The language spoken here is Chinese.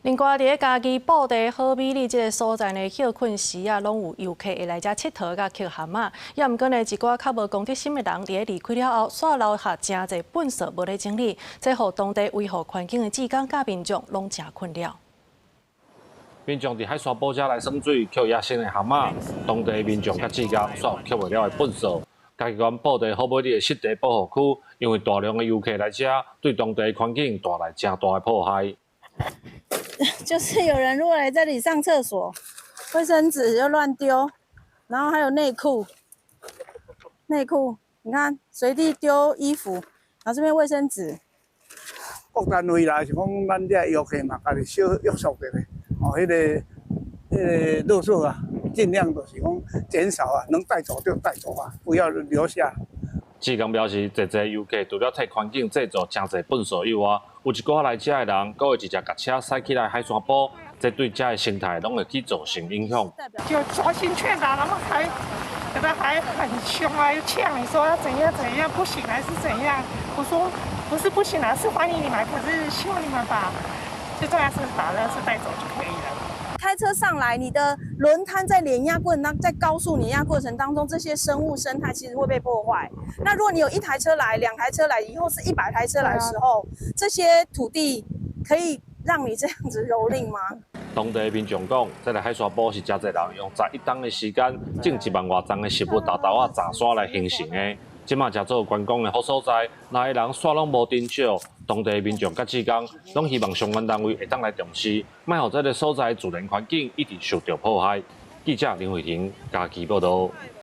另外，伫家己布袋好美丽这个所在呢，休困时啊，拢有游客会来遮佚佗甲捡蛤蟆。也毋过呢，一寡较无公德心的人，伫离开了后，煞留下真侪粪扫无咧整理，这互当地维护环境的志工甲民众拢真困扰。民众伫海沙堡遮来耍水，捡野生的蛤蟆，当地民众甲志工煞捡袂了的粪扫。嘉义县布袋好美丽的湿地保护区，因为大量的游客来遮，对当地环境带来真大的迫害。就是有人如果来这里上厕所，卫生纸就乱丢，然后还有内裤，你看随地丢衣服，然后这边卫生纸。各单位啦是讲咱这游客嘛，家己小约束的咧，迄个垃圾啊，尽量就是讲减少啊，能带走就带走啊，不要留下。志工表示，侪侪游客除了替环境制造真侪粪扫以外，有一寡来遮的人，还会直接把车驶起来海沙堡，这对遮的生态拢会去造成影响。就抓心劝导，他们还很凶啊，又呛你说要怎样，不行还是怎样？我说不是不行啊，是欢迎你们，可是希望你们最重要是把垃圾带走就可以了。开车上来，你的轮胎在碾压过程当中，在高速碾压过程当中，这些生物生态其实会被破坏。那如果你有1台车来、2台车来，以后是100台车来的时候，这些土地可以让你这样子蹂躏吗？当地民众讲，这个海沙堡是真侪人用11吨的时间，种1万多丛的食物豆豆啊、杂沙来形成的。即马才做观光的好所在，那的人煞拢无减少。当地民众甲志工拢希望相关单位会当来重视，莫让这个所在自然环境一直受到破坏。记者林慧婷，嘉义报道。